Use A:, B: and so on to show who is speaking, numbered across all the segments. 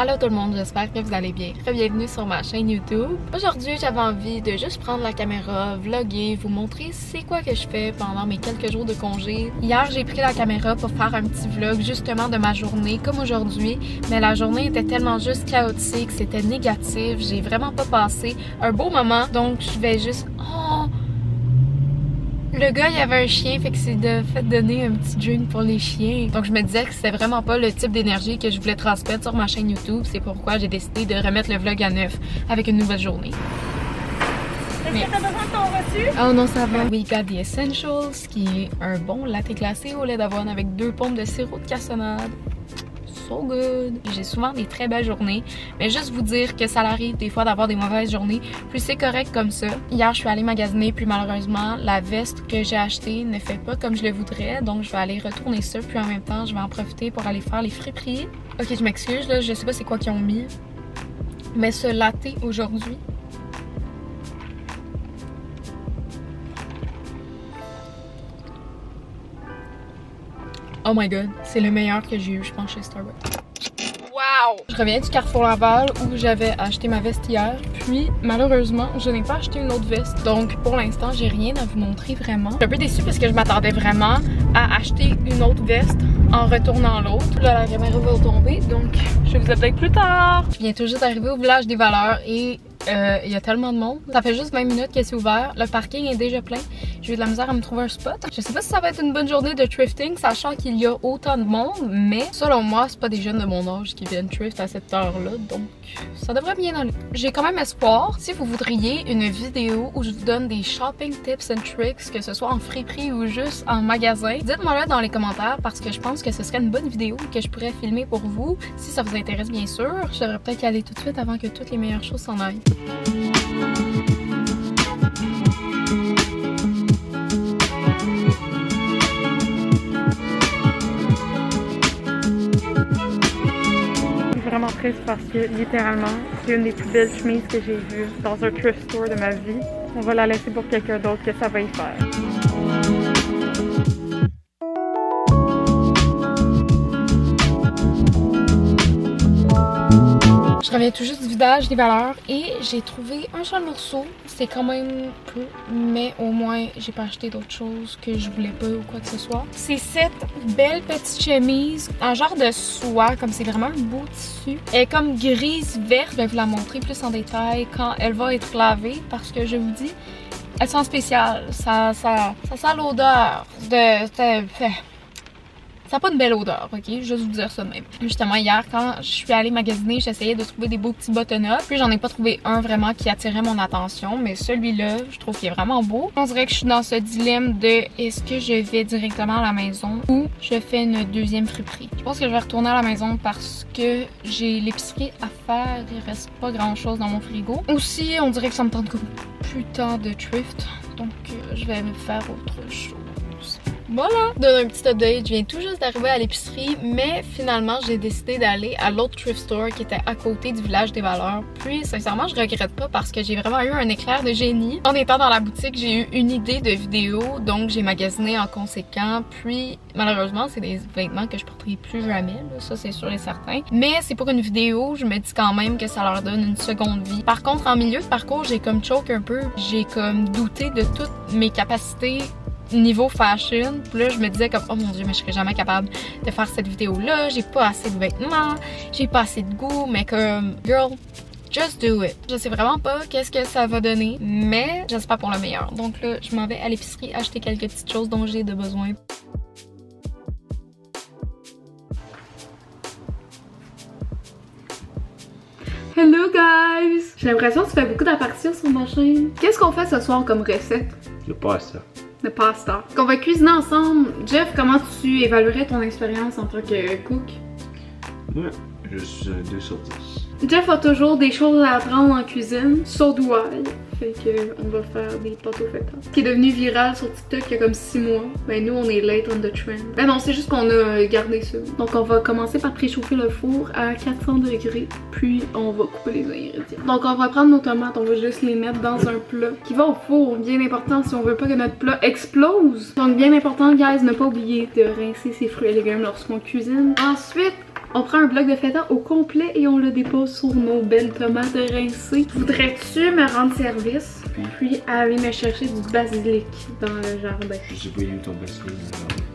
A: Allô tout le monde, j'espère que vous allez bien. Bienvenue sur ma chaîne YouTube. Aujourd'hui, j'avais envie de juste prendre la caméra, vlogger, vous montrer c'est quoi que je fais pendant mes quelques jours de congé. Hier, j'ai pris la caméra pour faire un petit vlog justement de ma journée, comme aujourd'hui. Mais la journée était tellement juste chaotique, c'était négatif. J'ai vraiment pas passé un beau moment. Donc, je vais juste... Oh! Le gars, il avait un chien, fait que c'est de fait donner un petit drink pour les chiens. Donc je me disais que c'était vraiment pas le type d'énergie que je voulais transmettre sur ma chaîne YouTube. C'est pourquoi j'ai décidé de remettre le vlog à neuf avec une nouvelle journée.
B: Est-ce que t'as besoin de ton reçu?
A: Oh non, ça va. We got the Essentials, qui est un bon latte glacé au lait d'avoine avec 2 pompes de sirop de cassonade. So good! J'ai souvent des très belles journées, mais juste vous dire que ça arrive des fois d'avoir des mauvaises journées, puis c'est correct comme ça. Hier, je suis allée magasiner, puis malheureusement, la veste que j'ai achetée ne fait pas comme je le voudrais, donc je vais aller retourner ça, puis en même temps, je vais en profiter pour aller faire les friperies. Ok, je m'excuse, là, je sais pas c'est quoi qu'ils ont mis, mais ce latte aujourd'hui... Oh my god, c'est le meilleur que j'ai eu, je pense, chez Starbucks. Wow! Je reviens du Carrefour Laval où j'avais acheté ma veste hier, puis malheureusement, je n'ai pas acheté une autre veste. Donc pour l'instant, j'ai rien à vous montrer vraiment. Je suis un peu déçue parce que je m'attendais vraiment à acheter une autre veste en retournant l'autre. Là, la caméra va tomber, donc je vous appelle plus tard. Je viens tout juste d'arriver au village des valeurs et il y a tellement de monde. Ça fait juste 20 minutes que c'est ouvert. Le parking est déjà plein. J'ai eu de la misère à me trouver un spot. Je sais pas si ça va être une bonne journée de thrifting, sachant qu'il y a autant de monde, mais selon moi, c'est pas des jeunes de mon âge qui viennent thrift à cette heure-là, donc ça devrait bien aller. J'ai quand même espoir. Si vous voudriez une vidéo où je vous donne des shopping tips and tricks, que ce soit en friperie ou juste en magasin, dites-moi-le dans les commentaires parce que je pense que ce serait une bonne vidéo que je pourrais filmer pour vous. Si ça vous intéresse, bien sûr. Je devrais peut-être y aller tout de suite avant que toutes les meilleures choses s'en aillent.
B: Vraiment triste parce que littéralement c'est une des plus belles chemises que j'ai vues dans un thrift store de ma vie. On va la laisser pour quelqu'un d'autre que ça va y faire.
A: Je reviens tout juste du village des valeurs et j'ai trouvé un seul morceau. C'est quand même peu, mais au moins j'ai pas acheté d'autres choses que je voulais pas ou quoi que ce soit. C'est cette belle petite chemise en genre de soie, comme c'est vraiment un beau tissu. Elle est comme grise verte. Je vais vous la montrer plus en détail quand elle va être lavée parce que je vous dis, elle sent spéciale. Ça sent l'odeur de... Ça n'a pas une belle odeur, ok? Juste vous dire ça de même. Justement, hier, quand je suis allée magasiner, j'essayais de trouver des beaux petits button-up. Puis j'en ai pas trouvé un vraiment qui attirait mon attention. Mais celui-là, je trouve qu'il est vraiment beau. On dirait que je suis dans ce dilemme de est-ce que je vais directement à la maison ou je fais une deuxième friperie. Je pense que je vais retourner à la maison parce que j'ai l'épicerie à faire. Il reste pas grand-chose dans mon frigo. Aussi, on dirait que ça me tente comme plus tant de thrift. Donc, je vais me faire autre chose. Voilà! Donne un petit update, je viens tout juste d'arriver à l'épicerie, mais finalement j'ai décidé d'aller à l'autre thrift store qui était à côté du village des valeurs. Puis sincèrement je regrette pas parce que j'ai vraiment eu un éclair de génie. En étant dans la boutique, j'ai eu une idée de vidéo, donc j'ai magasiné en conséquent. Puis malheureusement c'est des vêtements que je porterai plus jamais, là, ça c'est sûr et certain. Mais c'est pour une vidéo, je me dis quand même que ça leur donne une seconde vie. Par contre en milieu de parcours j'ai comme choke un peu, j'ai comme douté de toutes mes capacités niveau fashion. Puis là je me disais comme oh mon dieu mais je serais jamais capable de faire cette vidéo là, j'ai pas assez de vêtements, j'ai pas assez de goût, mais comme girl just do it. Je sais vraiment pas qu'est-ce que ça va donner, mais j'espère pour le meilleur. Donc là je m'en vais à l'épicerie acheter quelques petites choses dont j'ai de besoin.
B: Hello guys! J'ai l'impression que tu fais beaucoup d'apparitions sur ma chaîne. Qu'est-ce qu'on fait ce soir comme recette?
C: Le pasta.
B: Le pasta. Qu'on va cuisiner ensemble. Jeff, comment tu évaluerais ton expérience en tant que cook?
C: Ouais, juste 2 sur 10.
B: Jeff a toujours des choses à apprendre en cuisine. So do I. Fait que on va faire des pâtes au feta. Qui est devenu viral sur TikTok il y a comme 6 mois. Ben nous on est late on the trend. Ben non, c'est juste qu'on a gardé ça. Donc on va commencer par préchauffer le four à 400 degrés. Puis on va couper les ingrédients. Donc on va prendre nos tomates, on va juste les mettre dans un plat qui va au four. Bien important si on veut pas que notre plat explose. Donc bien important guys, ne pas oublier de rincer ses fruits et légumes lorsqu'on cuisine. Ensuite, On prend un bloc de feta au complet et on le dépose sur nos belles tomates rincées. Voudrais-tu me rendre service? Puis aller me chercher du basilic dans le jardin.
C: Je sais pas où est ton basilic.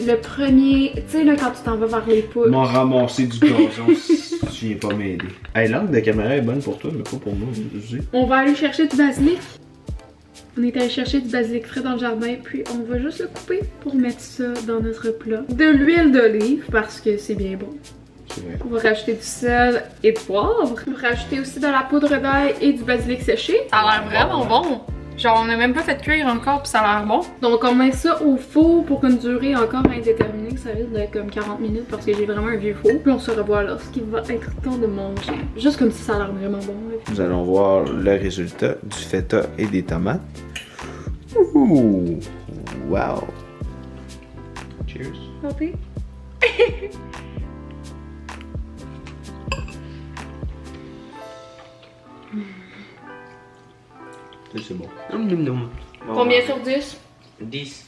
B: Le premier, tu sais là quand tu t'en vas vers les poules.
C: M'en ramasser du gazon si tu viens pas m'aider. Hey, l'angle de caméra est bonne pour toi, mais pas pour moi, je sais.
B: On va aller chercher du basilic. On est allé chercher du basilic frais dans le jardin, puis on va juste le couper pour mettre ça dans notre plat. De l'huile d'olive, parce que c'est bien bon.
C: C'est vrai.
B: On va rajouter du sel et du poivre. On va rajouter aussi de la poudre d'ail et du basilic séché.
A: Ça a l'air vraiment bon. Genre, on a même pas fait cuire encore, puis ça a l'air bon.
B: Donc on met ça au four pour une durée encore indéterminée. Ça risque d'être comme 40 minutes parce que j'ai vraiment un vieux four. Puis on se revoit lorsqu'il va être temps de manger. Juste comme si ça a l'air vraiment bon.
C: Nous allons voir le résultat du feta et des tomates. Ouh! Wow! Cheers!
B: Santé.
C: C'est bon.
B: Combien sur 10?
C: 10.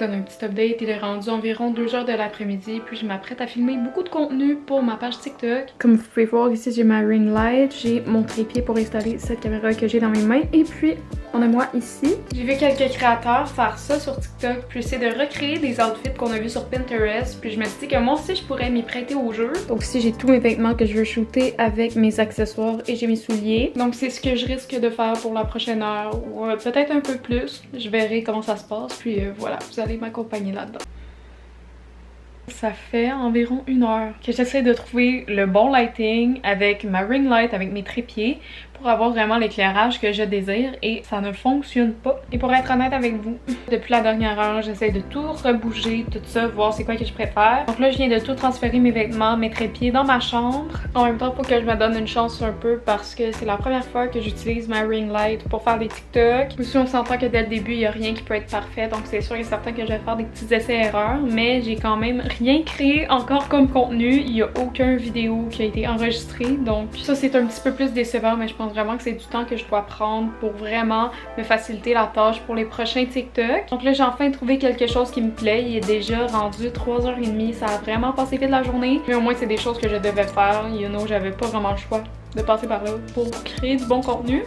B: donne un petit update. Il est rendu environ 2h de l'après-midi, puis je m'apprête à filmer beaucoup de contenu pour ma page TikTok. Comme vous pouvez voir ici, j'ai ma ring light, j'ai mon trépied pour installer cette caméra que j'ai dans mes mains, et puis on a moi ici. J'ai vu quelques créateurs faire ça sur TikTok, puis essayer de recréer des outfits qu'on a vus sur Pinterest, puis je me suis dit que moi aussi je pourrais m'y prêter au jeu. Donc ici j'ai tous mes vêtements que je veux shooter avec mes accessoires et j'ai mes souliers. Donc c'est ce que je risque de faire pour la prochaine heure, ou peut-être un peu plus. Je verrai comment ça se passe, puis voilà, vous allez m'accompagner là-dedans. Ça fait environ 1 heure que j'essaie de trouver le bon lighting avec ma ring light, avec mes trépieds, pour avoir vraiment l'éclairage que je désire, et ça ne fonctionne pas. Et pour être honnête avec vous, depuis la dernière heure, j'essaie de tout rebouger, tout ça, voir c'est quoi que je préfère. Donc là, je viens de tout transférer mes vêtements, mes trépieds dans ma chambre. En même temps, faut que je me donne une chance un peu parce que c'est la première fois que j'utilise ma ring light pour faire des TikTok. Aussi, on s'entend que dès le début, il n'y a rien qui peut être parfait, donc c'est sûr et certain que je vais faire des petits essais-erreurs, mais j'ai quand même rien créé encore comme contenu. Il n'y a aucun vidéo qui a été enregistré, donc ça c'est un petit peu plus décevant, mais je pense vraiment que c'est du temps que je dois prendre pour vraiment me faciliter la tâche pour les prochains TikTok. Donc là, j'ai enfin trouvé quelque chose qui me plaît. Il est déjà rendu 3h30, ça a vraiment passé vite la journée, mais au moins c'est des choses que je devais faire. You know, j'avais pas vraiment le choix de passer par là pour créer du bon contenu.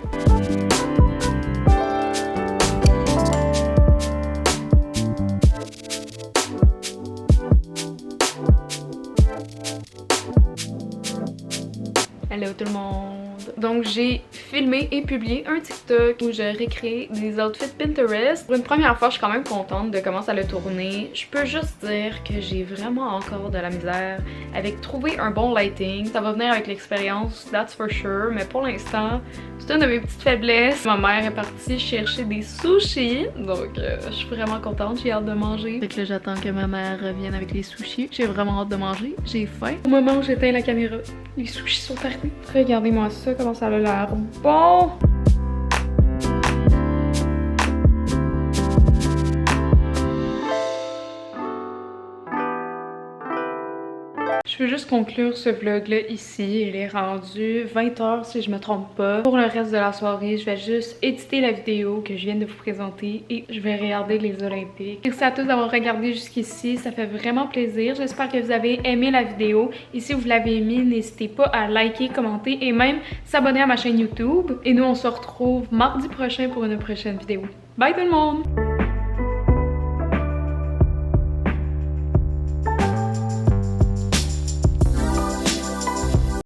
B: Hello tout le monde! Donc j'ai filmé et publié un TikTok où je récrée des outfits Pinterest. Pour une première fois, je suis quand même contente de comment ça a tourné. Je peux juste dire que j'ai vraiment encore de la misère avec trouver un bon lighting. Ça va venir avec l'expérience, that's for sure, mais pour l'instant, c'est une de mes petites faiblesses. Ma mère est partie chercher des sushis, donc je suis vraiment contente, j'ai hâte de manger. Fait que là, j'attends que ma mère revienne avec les sushis. J'ai vraiment hâte de manger, j'ai faim. Au moment où j'éteins la caméra, les sushis sont arrivés. Regardez-moi ça, comment ça a l'air bon! Je Je veux juste conclure ce vlog-là ici. Il est rendu 20h si je me trompe pas. Pour le reste de la soirée, je vais juste éditer la vidéo que je viens de vous présenter et je vais regarder les Olympiques. Merci à tous d'avoir regardé jusqu'ici. Ça fait vraiment plaisir. J'espère que vous avez aimé la vidéo. Et si vous l'avez aimé, n'hésitez pas à liker, commenter et même s'abonner à ma chaîne YouTube. Et nous, on se retrouve mardi prochain pour une prochaine vidéo. Bye tout le monde!